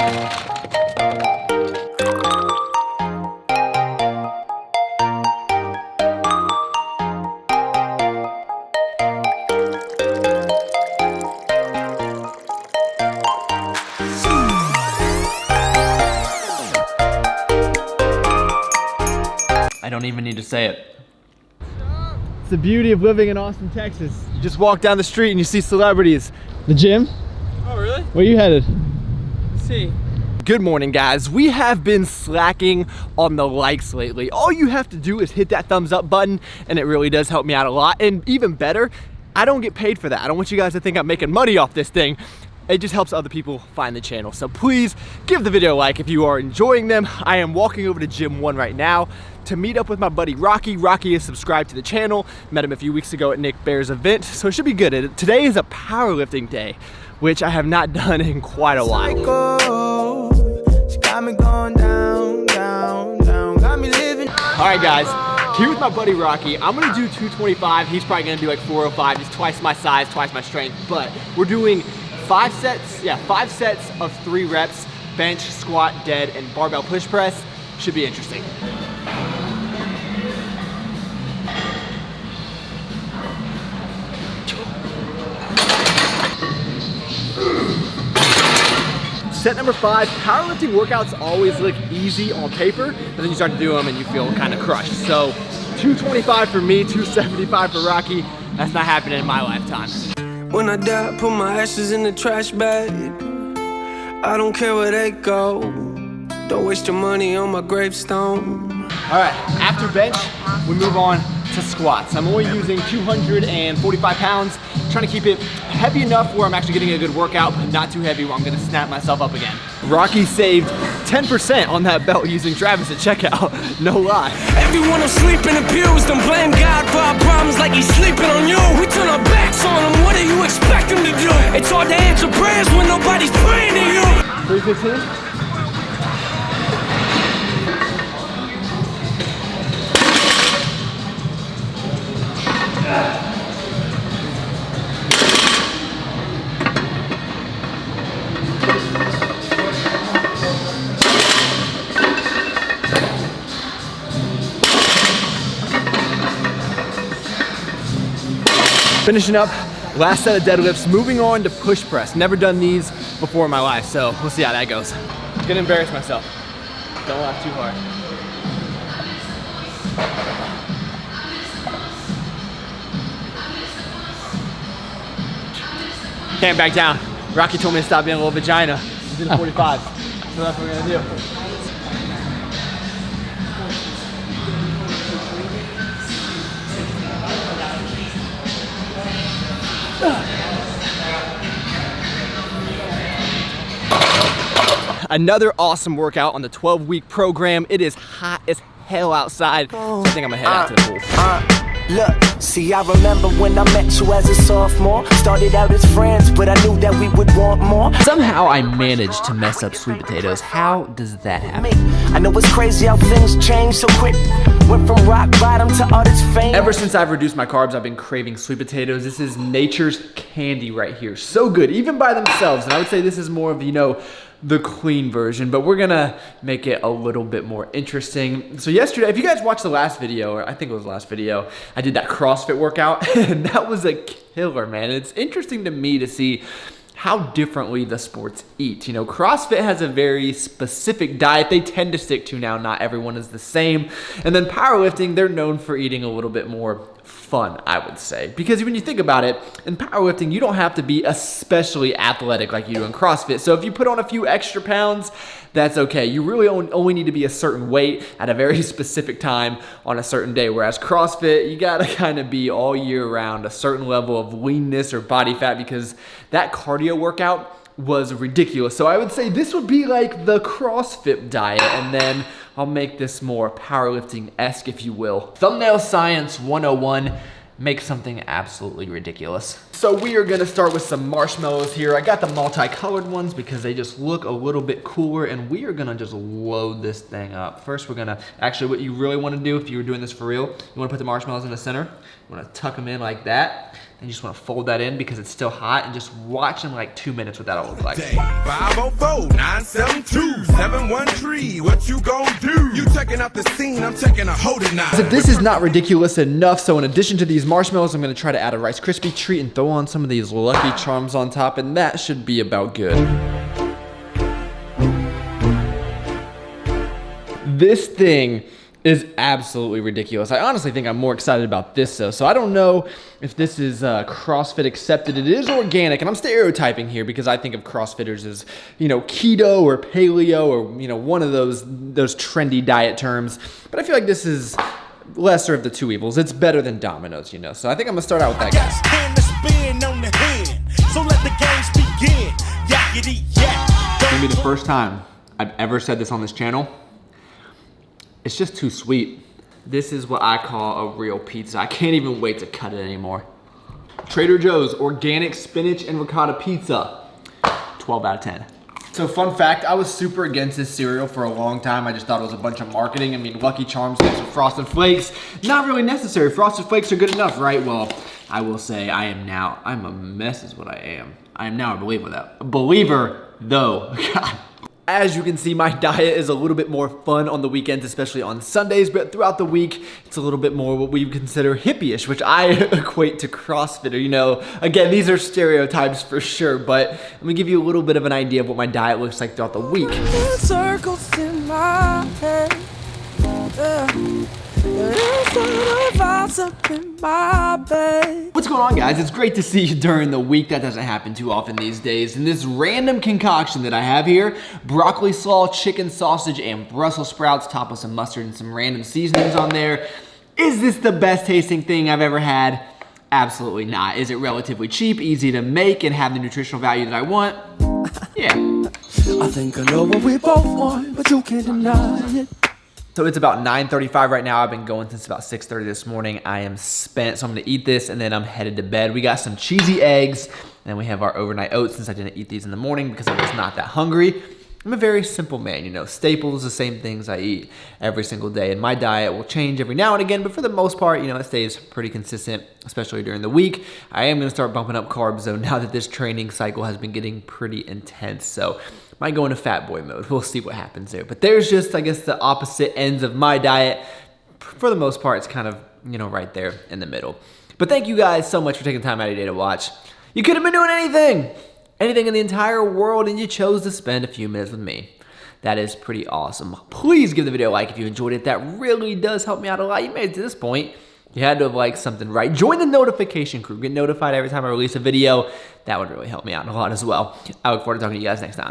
I don't even need to say it. It's the beauty of living in Austin, Texas. You just walk down the street and you see celebrities. The gym? Oh, really? Where you headed? Let's see. Good morning, guys. We have been slacking on the likes lately. All you have to do is hit that thumbs up button and it really does help me out a lot. And even better, I don't get paid for that. I don't want you guys to think I'm making money off this thing. It just helps other people find the channel. So please give the video a like if you are enjoying them. I am walking over to Gym 1 right now to meet up with my buddy Rocky. Rocky is subscribed to the channel. Met him a few weeks ago at Nick Bear's event, so it should be good. Today is a powerlifting day, which I have not done in quite a while. She got me going down, down, down. Got me living. All right, guys. Here with my buddy Rocky. I'm gonna do 225. He's probably gonna do like 405. He's twice my size, twice my strength. But we're doing 5 sets of 3 reps, bench, squat, dead, and barbell push press. Should be interesting. Set number 5, powerlifting workouts always look easy on paper, but then you start to do them and you feel kind of crushed. So 225 for me, 275 for Rocky. That's not happening in my lifetime. When I die, put my ashes in the trash bag. I don't care where they go. Don't waste your money on my gravestone. All right, after bench, we move on to squats. I'm only using 245 pounds, trying to keep it heavy enough where I'm actually getting a good workout, but not too heavy where I'm gonna snap myself up again. Rocky saved 10% on that belt using Travis at checkout, no lie. Everyone asleep in the pews, don't blame God for our problems like he's sleeping on you. We turn our backs on him, what do you expect him to do? It's hard to answer prayers when nobody's praying to you. 315? Finishing up, last set of deadlifts, moving on to push press. Never done these before in my life, so we'll see how that goes. I'm gonna embarrass myself. Don't laugh too hard. Can't back down. Rocky told me to stop being a little vagina. I'm doing 45, so that's what we're gonna do. Another awesome workout on the 12-week program. It is hot as hell outside, so I think I'm gonna head out to the pool. Look, see, I remember when I met you as a sophomore. Started out as friends, but I knew that we would want more. Somehow I managed to mess up sweet potatoes. How does that happen? I know it's crazy how things change so quick. Went from rock bottom to all this fame. Ever since I've reduced my carbs, I've been craving sweet potatoes. This is nature's candy right here. So good, even by themselves. And I would say this is more of, you know, the clean version, but we're gonna make it a little bit more interesting. So yesterday, if you guys watched the last video, or I think it was the last video, I did that CrossFit workout, and that was a killer, man. It's interesting to me to see how differently the sports eat. You know, CrossFit has a very specific diet they tend to stick to now. Not everyone is the same. And then powerlifting, they're known for eating a little bit more fun, I would say. Because when you think about it, in powerlifting, you don't have to be especially athletic like you do in CrossFit. So if you put on a few extra pounds, that's okay. You really only need to be a certain weight at a very specific time on a certain day. Whereas CrossFit, you gotta kind of be all year round a certain level of leanness or body fat, because that cardio workout was ridiculous. So I would say this would be like the CrossFit diet, and then I'll make this more powerlifting-esque, if you will. Thumbnail Science 101, make something absolutely ridiculous. So we are gonna start with some marshmallows here. I got the multicolored ones because they just look a little bit cooler, and we are gonna just load this thing up. First, we're gonna, actually what you really wanna do if you were doing this for real, you wanna put the marshmallows in the center. You wanna tuck them in like that. And you just wanna fold that in because it's still hot, and just watch in like 2 minutes what that'll look like. 504-972-713, what you gonna do? You checking out the scene, I'm checking a holding now. If this is not ridiculous enough, so in addition to these marshmallows, I'm gonna try to add a Rice Krispie treat and throw on some of these Lucky Charms on top, and that should be about good. This thing is absolutely ridiculous. I honestly think I'm more excited about this though. So I don't know if this is CrossFit accepted. It is organic, and I'm stereotyping here because I think of CrossFitters as, you know, keto or paleo or, you know, one of those trendy diet terms. But I feel like this is lesser of the two evils. It's better than Domino's, you know. So I think I'm gonna start out with that guy. So let the games begin. Yakety yak. It's gonna be the first time I've ever said this on this channel. It's just too sweet. This is what I call a real pizza. I can't even wait to cut it anymore. Trader Joe's organic spinach and ricotta pizza. 12 out of 10. So fun fact, I was super against this cereal for a long time. I just thought it was a bunch of marketing. I mean, Lucky Charms mixed with Frosted Flakes, not really necessary. Frosted Flakes are good enough, right? Well, I will say I'm a mess is what I am. I am now a believer though. A believer though, God. As you can see, my diet is a little bit more fun on the weekends, especially on Sundays, but throughout the week, it's a little bit more what we consider hippie-ish, which I equate to CrossFitter. You know, again, these are stereotypes for sure, but let me give you a little bit of an idea of what my diet looks like throughout the week. Circles in my head. What's going on, guys? It's great to see you during the week. That doesn't happen too often these days. And this random concoction that I have here, broccoli slaw, chicken sausage, and Brussels sprouts, topped with some mustard and some random seasonings on there. Is this the best tasting thing I've ever had? Absolutely not. Is it relatively cheap, easy to make, and have the nutritional value that I want? Yeah. I think I know what we both want, but you can't deny it. So it's about 9:35 right now. I've been going since about 6:30 this morning. I am spent, so I'm gonna eat this and then I'm headed to bed. We got some cheesy eggs, and we have our overnight oats since I didn't eat these in the morning because I was not that hungry. I'm a very simple man, you know, staples, the same things I eat every single day. And my diet will change every now and again, but for the most part, you know, it stays pretty consistent, especially during the week. I am gonna start bumping up carbs though now that this training cycle has been getting pretty intense. So might go into fat boy mode. We'll see what happens there. But there's just, I guess, the opposite ends of my diet. For the most part, it's kind of, you know, right there in the middle. But thank you guys so much for taking time out of your day to watch. You could have been doing anything in the entire world, and you chose to spend a few minutes with me. That is pretty awesome. Please give the video a like if you enjoyed it. That really does help me out a lot. You made it to this point. You had to have liked something, right? Join the notification crew. Get notified every time I release a video. That would really help me out a lot as well. I look forward to talking to you guys next time.